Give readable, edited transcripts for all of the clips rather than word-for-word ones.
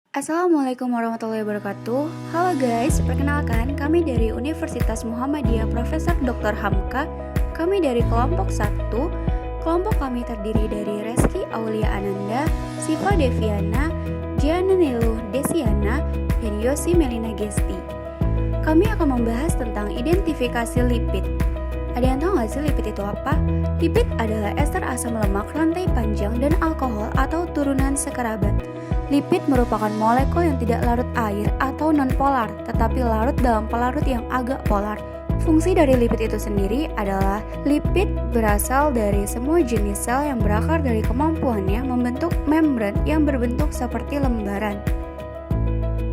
Assalamualaikum warahmatullahi wabarakatuh. Halo guys, perkenalkan kami dari Universitas Muhammadiyah Profesor Dr. Hamka. Kami dari kelompok 1. Kelompok kami terdiri dari Reski Aulia Ananda, Siva Deviana, Giana Niluh Desiana, dan Yosi Melina Gesti. Kami akan membahas tentang identifikasi lipid. Ada yang tahu nggak sih lipid itu apa? Lipid adalah ester asam lemak rantai panjang dan alkohol atau turunan sekerabat. Lipid merupakan molekul yang tidak larut air atau non-polar, tetapi larut dalam pelarut yang agak polar. Fungsi dari lipid itu sendiri adalah lipid berasal dari semua jenis sel yang berakar dari kemampuannya membentuk membran yang berbentuk seperti lembaran.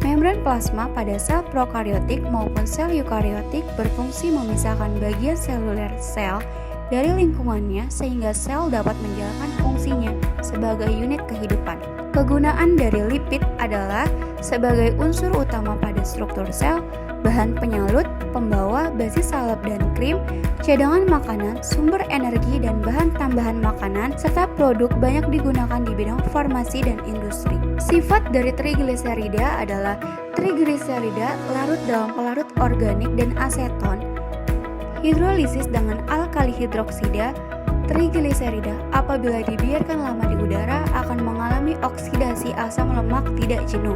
Membran plasma pada sel prokariotik maupun sel eukariotik berfungsi memisahkan bagian seluler sel dari lingkungannya sehingga sel dapat menjalankan fungsinya sebagai unit kehidupan. Kegunaan dari lipid adalah sebagai unsur utama pada struktur sel, bahan penyalut, pembawa, basis salep dan krim, cadangan makanan, sumber energi dan bahan tambahan makanan, serta produk banyak digunakan di bidang farmasi dan industri. Sifat dari trigliserida adalah trigliserida larut dalam pelarut organik dan aseton, hidrolisis dengan alkali hidroksida. Trigliserida apabila dibiarkan lama di udara akan mengalami oksidasi asam lemak tidak jenuh,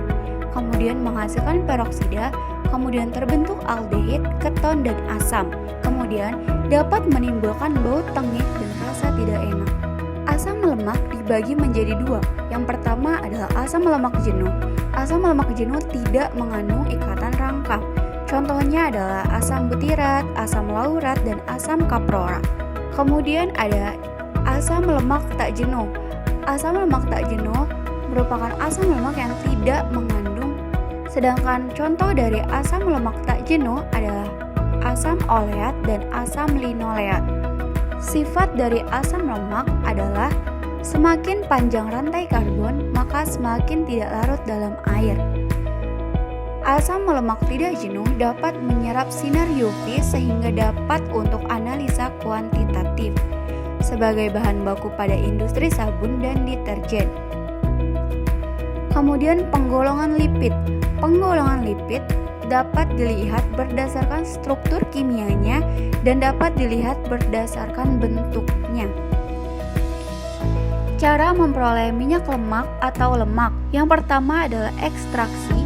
kemudian menghasilkan peroksida, kemudian terbentuk aldehid, keton, dan asam. Kemudian dapat menimbulkan bau tengik dan rasa tidak enak. Asam lemak dibagi menjadi dua. Yang pertama adalah asam lemak jenuh. Asam lemak jenuh tidak mengandung ikatan rangkap. Contohnya adalah asam butirat, asam laurat, dan asam kaprora. Kemudian ada asam lemak tak jenuh. Asam lemak tak jenuh merupakan asam lemak yang tidak mengandung. Sedangkan contoh dari asam lemak tak jenuh adalah asam oleat dan asam linoleat. Sifat dari asam lemak adalah semakin panjang rantai karbon, maka semakin tidak larut dalam air. Asam lemak tidak jenuh dapat menyerap sinar UV sehingga dapat untuk analisa kuantitatif sebagai bahan baku pada industri sabun dan deterjen. Kemudian penggolongan lipid. Penggolongan lipid dapat dilihat berdasarkan struktur kimianya dan dapat dilihat berdasarkan bentuknya. Cara memperoleh minyak lemak atau lemak. Yang pertama adalah ekstraksi.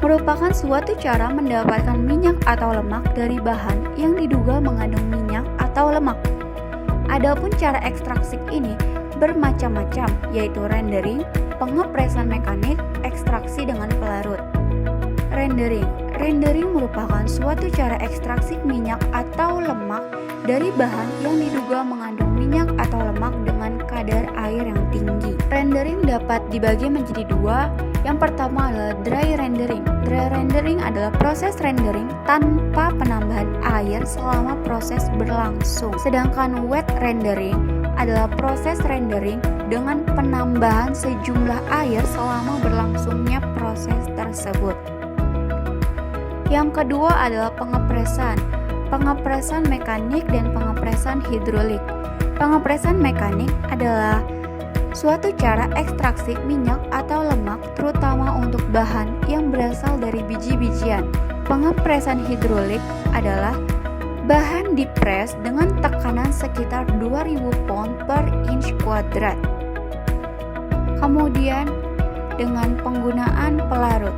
Merupakan suatu cara mendapatkan minyak atau lemak dari bahan yang diduga mengandung minyak atau lemak. Adapun cara ekstraksi ini bermacam-macam, yaitu rendering, pengepresan mekanik, ekstraksi dengan pelarut. Rendering merupakan suatu cara ekstraksi minyak atau lemak dari bahan yang diduga mengandung minyak atau lemak dengan kadar air yang tinggi. Rendering dapat dibagi menjadi dua. Yang pertama adalah dry rendering. Dry rendering adalah proses rendering tanpa penambahan air selama proses berlangsung. Sedangkan wet rendering adalah proses rendering dengan penambahan sejumlah air selama berlangsungnya proses tersebut. Yang kedua adalah pengepresan. Pengepresan mekanik dan pengepresan hidrolik. Pengepresan mekanik adalah suatu cara ekstraksi minyak atau lemak terutama untuk bahan yang berasal dari biji-bijian. Pengepresan hidrolik adalah bahan dipres dengan tekanan sekitar 2000 pound per inch kuadrat. Kemudian dengan penggunaan pelarut.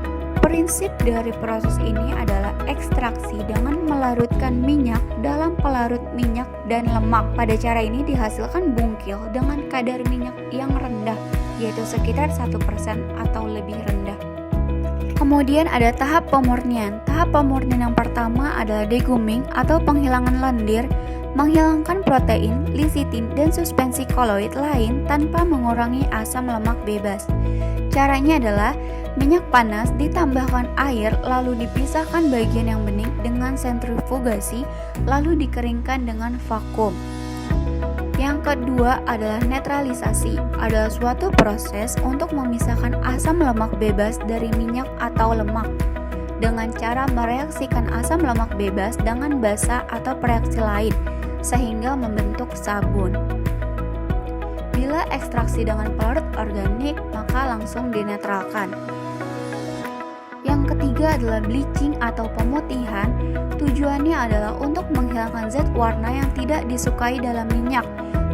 Prinsip dari proses ini adalah ekstraksi dengan melarutkan minyak dalam pelarut minyak dan lemak. Pada cara ini dihasilkan bungkil dengan kadar minyak yang rendah, yaitu sekitar 1% atau lebih rendah. Kemudian ada tahap pemurnian. Tahap pemurnian yang pertama adalah deguming atau penghilangan lendir, menghilangkan protein, lisitin, dan suspensi koloid lain tanpa mengurangi asam lemak bebas. Caranya adalah minyak panas ditambahkan air lalu dipisahkan bagian yang bening dengan sentrifugasi lalu dikeringkan dengan vakum. Yang kedua adalah netralisasi. Adalah suatu proses untuk memisahkan asam lemak bebas dari minyak atau lemak dengan cara mereaksikan asam lemak bebas dengan basa atau reaksi lain sehingga membentuk sabun. Bila ekstraksi dengan pelarut organik, maka langsung dinetralkan. Yang ketiga adalah bleaching atau pemutihan. Tujuannya adalah untuk menghilangkan zat warna yang tidak disukai dalam minyak.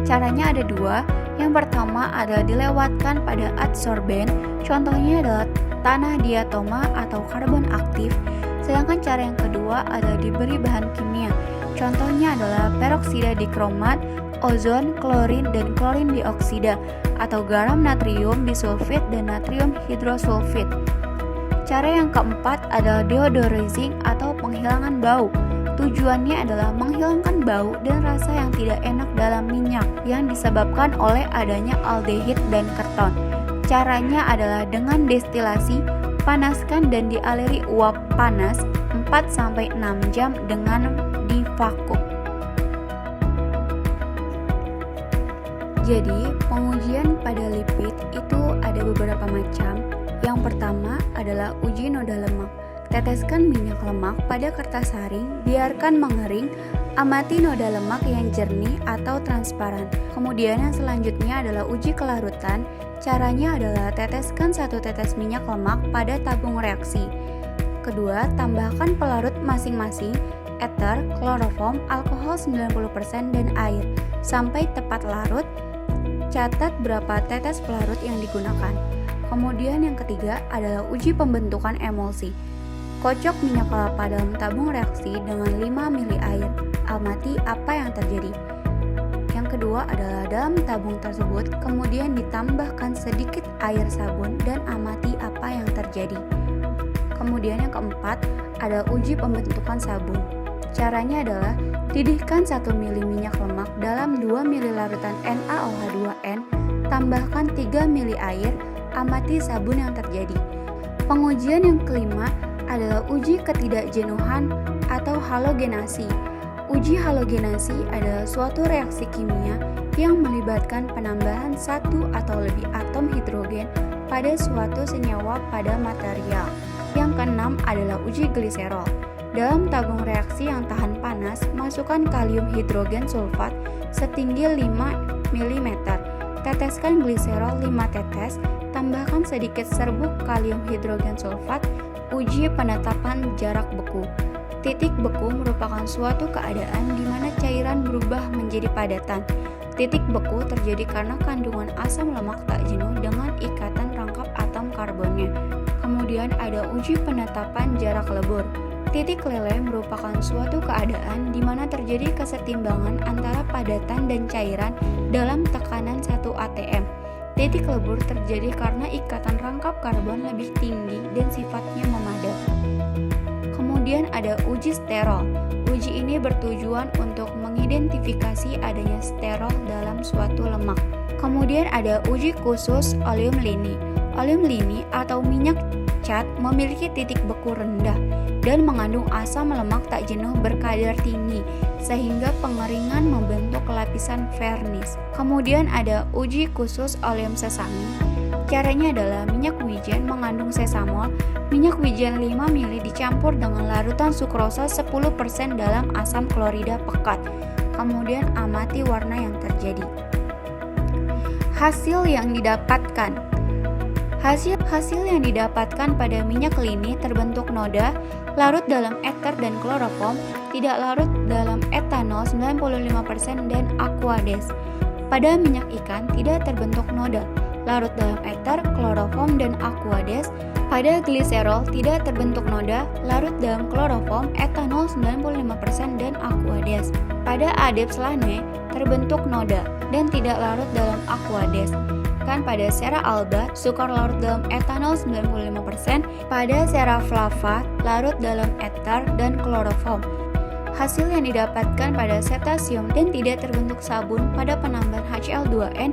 Caranya ada dua. Yang pertama adalah dilewatkan pada adsorben. Contohnya adalah tanah diatoma atau karbon aktif. Sedangkan cara yang kedua adalah diberi bahan kimia. Contohnya adalah peroksida dikromat, ozon, klorin, dan klorin dioksida, atau garam natrium bisulfit dan natrium hidrosulfit. Cara yang keempat adalah deodorizing atau penghilangan bau. Tujuannya adalah menghilangkan bau dan rasa yang tidak enak dalam minyak yang disebabkan oleh adanya aldehid dan keton. Caranya adalah dengan destilasi, panaskan dan dialiri uap panas 4-6 jam dengan divakum. Jadi, pengujian pada lipid itu ada beberapa macam. Yang pertama adalah uji noda lemak. Teteskan minyak lemak pada kertas saring, biarkan mengering, amati noda lemak yang jernih atau transparan. Kemudian yang selanjutnya adalah uji kelarutan. Caranya adalah teteskan 1 tetes minyak lemak pada tabung reaksi. Kedua, tambahkan pelarut masing-masing, ether, kloroform, alkohol 90% dan air. Sampai tepat larut, catat berapa tetes pelarut yang digunakan. Kemudian yang ketiga adalah uji pembentukan emulsi. Kocok minyak kelapa dalam tabung reaksi dengan 5 ml air. Amati apa yang terjadi. Yang kedua adalah dalam tabung tersebut kemudian ditambahkan sedikit air sabun dan amati apa yang terjadi. Kemudian yang keempat ada uji pembentukan sabun. Caranya adalah didihkan 1 ml minyak lemak dalam 2 ml larutan NaOH2n, tambahkan 3 ml air, amati sabun yang terjadi. Pengujian yang kelima adalah uji ketidakjenuhan atau halogenasi. Uji halogenasi adalah suatu reaksi kimia yang melibatkan penambahan satu atau lebih atom hidrogen pada suatu senyawa pada material. Yang keenam adalah uji gliserol. Dalam tabung reaksi yang tahan panas, masukkan kalium hidrogen sulfat setinggi 5 mm. Teteskan gliserol 5 tetes, tambahkan sedikit serbuk kalium hidrogen sulfat. Uji penetapan jarak beku. Titik beku merupakan suatu keadaan di mana cairan berubah menjadi padatan. Titik beku terjadi karena kandungan asam lemak tak jenuh dengan ikatan rangkap atom karbonnya. Kemudian ada uji penetapan jarak lebur. Titik leleh merupakan suatu keadaan di mana terjadi kesetimbangan antara padatan dan cairan dalam tekanan 1 atm. Titik lebur terjadi karena ikatan rangkap karbon lebih tinggi dan sifatnya memadat. Kemudian ada uji sterol. Uji ini bertujuan untuk mengidentifikasi adanya sterol dalam suatu lemak. Kemudian ada uji khusus oleum lini. Oleum lini atau minyak cat memiliki titik beku rendah dan mengandung asam lemak tak jenuh berkadar tinggi sehingga pengeringan membentuk lapisan vernis. Kemudian ada uji khusus oleum sesami. Caranya adalah minyak wijen mengandung sesamol. Minyak wijen 5 ml dicampur dengan larutan sukrosa 10% dalam asam klorida pekat. Kemudian amati warna yang terjadi. Hasil yang didapatkan. Hasil yang didapatkan pada minyak lini terbentuk noda, larut dalam ether dan kloroform, tidak larut dalam etanol 95% dan aquades. Pada minyak ikan tidak terbentuk noda, larut dalam ether, kloroform dan aquades. Pada gliserol tidak terbentuk noda, larut dalam kloroform, etanol 95% dan aquades. Pada adepslane terbentuk noda dan tidak larut dalam aquades. Pada sera alba, sukar larut dalam etanol 95%, pada sera flava, larut dalam ether dan kloroform. Hasil yang didapatkan pada cetasium dan tidak terbentuk sabun pada penambahan HCl2n.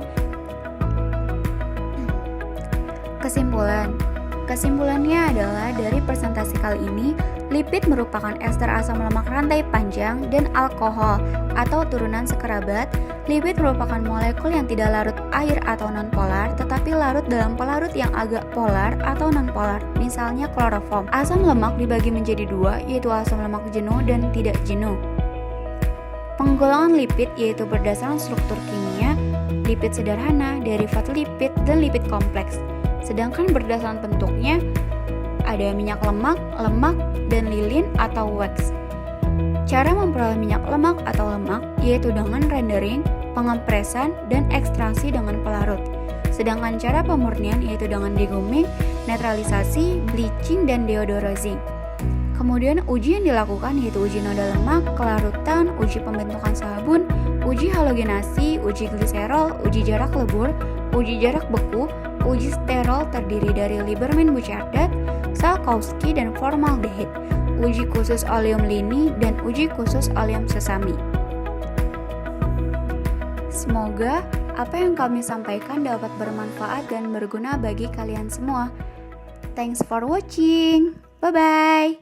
Kesimpulannya adalah dari presentasi kali ini, lipid merupakan ester asam lemak rantai panjang dan alkohol atau turunan sekerabat. Lipid merupakan molekul yang tidak larut air atau nonpolar, tetapi larut dalam pelarut yang agak polar atau nonpolar, misalnya kloroform. Asam lemak dibagi menjadi dua, yaitu asam lemak jenuh dan tidak jenuh. Penggolongan lipid yaitu berdasarkan struktur kimia, lipid sederhana, derivat lipid, dan lipid kompleks. Sedangkan berdasarkan bentuknya, ada minyak lemak, lemak, dan lilin atau wax. Cara memperoleh minyak lemak atau lemak yaitu dengan rendering, pengempresan, dan ekstraksi dengan pelarut. Sedangkan cara pemurnian yaitu dengan deguming, netralisasi, bleaching, dan deodorizing. Kemudian uji yang dilakukan yaitu uji noda lemak, kelarutan, uji pembentukan sabun, uji halogenasi, uji gliserol, uji jarak lebur, uji jarak beku, uji sterol terdiri dari Lieberman-Buchardat, Salkowski, dan formaldehid, uji khusus oleum lini, dan uji khusus oleum sesami. Semoga apa yang kami sampaikan dapat bermanfaat dan berguna bagi kalian semua. Thanks for watching. Bye-bye.